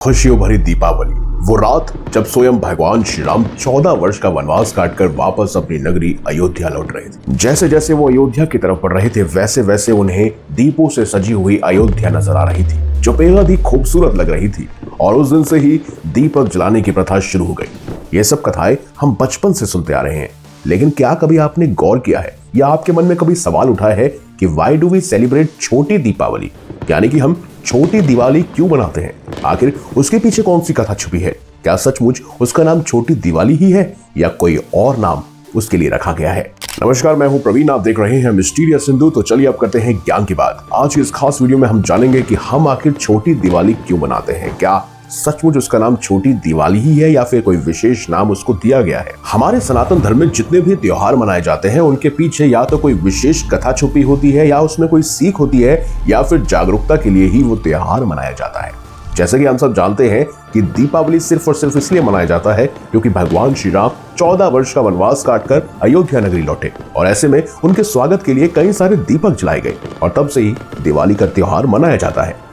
खुशियों भरी दीपावली, वो रात जब स्वयं भगवान श्री राम 14 वर्ष का वनवास काटकर वापस अपनी नगरी अयोध्या लौट रहे थे। जैसे जैसे वो अयोध्या की तरफ बढ़ रहे थे वैसे वैसे उन्हें दीपों से सजी हुई अयोध्या नजर आ रही थी, जो बेहद ही खूबसूरत लग रही थी। और उस दिन से ही दीपक जलाने की प्रथा शुरू हो गई। ये सब कथाएं हम बचपन से सुनते आ रहे हैं, लेकिन क्या कभी आपने गौर किया है या आपके मन में कभी सवाल उठा है कि वाई डू वी सेलिब्रेट छोटी दीपावली, यानी कि हम छोटी दिवाली क्यों बनाते हैं? आखिर उसके पीछे कौन सी कथा छुपी है? क्या सचमुच उसका नाम छोटी दिवाली ही है या कोई और नाम उसके लिए रखा गया है? नमस्कार, मैं हूं प्रवीण, आप देख रहे हैं मिस्टीरियस हिंदू। तो चलिए अब करते हैं ज्ञान की बात। आज की इस खास वीडियो में हम जानेंगे कि हम आखिर छोटी दिवाली क्यों मनाते हैं। क्या सचमुच उसका नाम छोटी दिवाली ही है या फिर कोई विशेष नाम उसको दिया गया है? हमारे सनातन धर्म में जितने भी त्योहार मनाए जाते हैं उनके पीछे या तो कोई विशेष कथा छुपी होती है या उसमें कोई सीख होती है या फिर जागरूकता के लिए ही वो त्योहार मनाया जाता है। जैसे कि हम सब जानते हैं कि दीपावली सिर्फ और सिर्फ इसलिए मनाया जाता है क्योंकि भगवान श्री राम 14 वर्ष का वनवास काटकर अयोध्या नगरी लौटे और ऐसे में उनके स्वागत के लिए कई सारे दीपक जलाए गए और तब से ही दिवाली का त्योहार मनाया जाता है।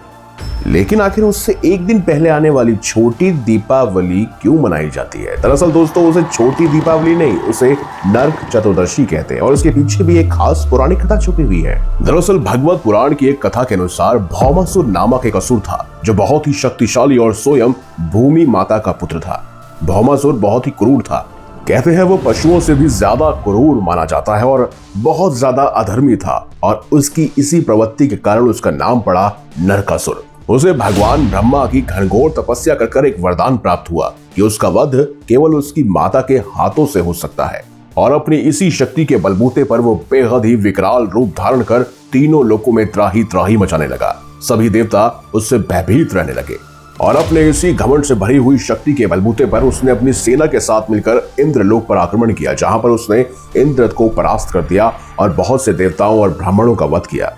लेकिन आखिर उससे एक दिन पहले आने वाली छोटी दीपावली क्यों मनाई जाती है? दरअसल दोस्तों, उसे छोटी दीपावली नहीं, उसे नरक चतुर्दशी कहते हैं और इसके पीछे भी एक खास पौराणिक कथा छुपी हुई है। दरअसल भगवत पुराण की एक कथा के अनुसार भौमासुर नामक एक असुर था जो बहुत ही शक्तिशाली और स्वयं भूमि माता का पुत्र था। भौमासुर बहुत ही क्रूर था। कहते हैं वो पशुओं से भी ज्यादा क्रूर माना जाता है और बहुत ज्यादा अधर्मी था और उसकी इसी प्रवृत्ति के कारण उसका नाम पड़ा नरकासुर। उसे भगवान ब्रह्मा की घनघोर तपस्या कर एक वरदान प्राप्त हुआ कि उसका वध केवल उसकी माता के हाथों से हो सकता है और अपनी इसी शक्ति के बलबूते पर वो बेहद ही विकराल रूप धारण कर तीनों लोकों में त्राही त्राही मचाने लगा। सभी देवता उससे भयभीत रहने लगे और अपने इसी घमंड से भरी हुई शक्ति के बलबूते पर उसने अपनी सेना के साथ मिलकर इंद्रलोक पर आक्रमण किया, जहां पर उसने इंद्र को परास्त कर दिया और बहुत से देवताओं और ब्राह्मणों का वध किया।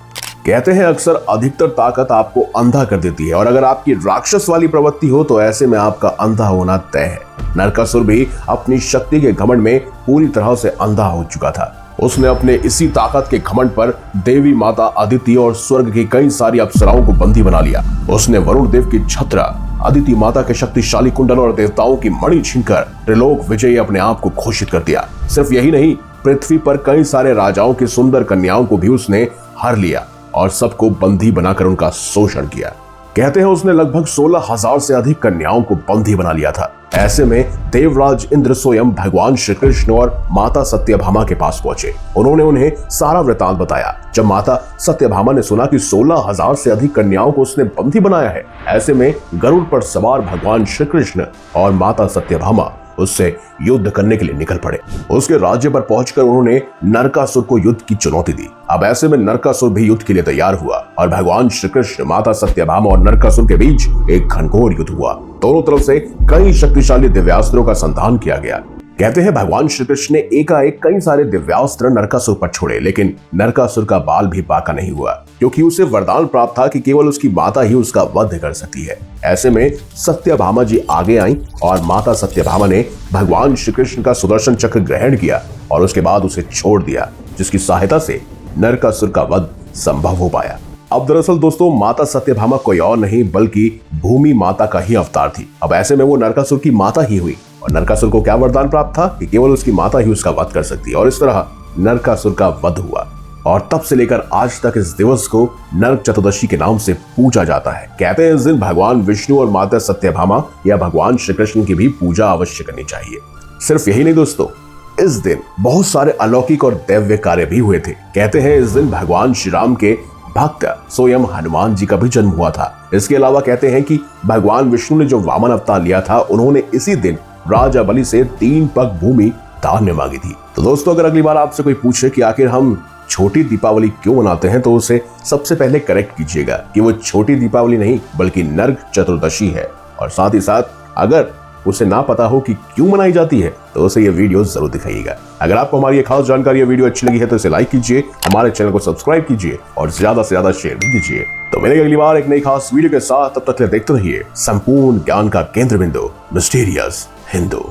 कहते हैं अक्सर अधिकतर ताकत आपको अंधा कर देती है और अगर आपकी राक्षस वाली प्रवृत्ति हो तो ऐसे में आपका अंधा होना तय है। नरकासुर भी अपनी शक्ति के घमंड में पूरी तरह से अंधा हो चुका था। उसने अपने इसी ताकत के घमंड पर देवी माता अदिति और स्वर्ग की कई सारी अप्सराओं को बंदी बना लिया। उसने वरुण देव की छत्र, अदिति माता के शक्तिशाली कुंडल और देवताओं की मणि छीनकर त्रिलोक विजयी अपने आप को घोषित कर दिया। सिर्फ यही नहीं, पृथ्वी पर कई सारे राजाओं की सुंदर कन्याओं को भी उसने हर लिया और सबको बंदी बनाकर उनका शोषण किया। कहते हैं उसने लगभग 16,000 से अधिक कन्याओं को बंदी बना लिया था। ऐसे में देवराज इंद्र स्वयं भगवान श्री कृष्ण और माता सत्यभामा के पास पहुंचे। उन्होंने उन्हें सारा वृतांत बताया। जब माता सत्यभामा ने सुना कि 16,000 से अधिक कन्याओं को उसने बंदी बनाया है, ऐसे में गरुड़ पर सवार भगवान श्री कृष्ण और माता सत्यभामा उससे युद्ध करने के लिए निकल पड़े। उसके राज्य पर पहुंचकर उन्होंने नरकासुर को युद्ध की चुनौती दी। अब ऐसे में नरकासुर भी युद्ध के लिए तैयार हुआ और भगवान श्री कृष्ण, माता सत्यभामा और नरकासुर के बीच एक घनघोर युद्ध हुआ। दोनों तरफ से कई शक्तिशाली दिव्यास्त्रों का संधान किया गया। कहते हैं भगवान श्री कृष्ण ने एकाएक कई सारे दिव्यास्त्र नरकासुर पर छोड़े, लेकिन नरकासुर का बाल भी बाका नहीं हुआ क्योंकि उसे वरदान प्राप्त था कि केवल उसकी माता ही उसका वध कर सकती है। ऐसे में सत्यभामा जी आगे आई और माता सत्यभामा ने भगवान श्री कृष्ण का सुदर्शन चक्र ग्रहण किया और उसके बाद उसे छोड़ दिया, जिसकी सहायता से नरकासुर का वध संभव हो पाया। अब दरअसल दोस्तों, माता सत्यभामा कोई और नहीं बल्कि भूमि माता का ही अवतार थी। अब ऐसे में वो नरकासुर की माता ही हुई और नरकासुर को क्या वरदान प्राप्त था कि केवल उसकी माता ही उसका वध कर सकती है और इस तरह नरकासुर का वध हुआ। और तब से लेकर आज तक इस दिवस को नरक चतुर्दशी के नाम से पूजा जाता है। कहते हैं इस दिन भगवान विष्णु और माता सत्यभामा या भगवान श्री कृष्ण की भी पूजा अवश्य करनी चाहिए। सिर्फ यही नहीं दोस्तों, इस दिन बहुत सारे अलौकिक और दैव्य कार्य भी हुए थे। कहते हैं इस दिन भगवान श्री राम के भक्त स्वयं हनुमान जी का भी जन्म हुआ था। इसके अलावा कहते हैं कि भगवान विष्णु ने जो वामन अवतार लिया था, उन्होंने इसी दिन राजा बलि से 3 पग भूमि दान में मांगी थी। तो दोस्तों, अगर अगली बार आपसे कोई पूछे कि आखिर हम छोटी दीपावली क्यों मनाते हैं, तो उसे सबसे पहले करेक्ट कीजिएगा कि वो छोटी दीपावली नहीं बल्कि नरक चतुर्दशी है। और साथ ही साथ अगर उसे ना पता हो कि क्यों मनाई जाती है तो उसे ये वीडियो जरूर दिखाइएगा। अगर आपको हमारी ये खास जानकारी या वीडियो अच्छी लगी है तो इसे लाइक कीजिए, हमारे चैनल को सब्सक्राइब कीजिए और ज्यादा से ज्यादा शेयर भी कीजिए। तो मिलेंगे अगली बार एक नई खास वीडियो के साथ। तब तक देखते रहिए संपूर्ण ज्ञान का केंद्र बिंदु मिस्टीरियस हिंदू।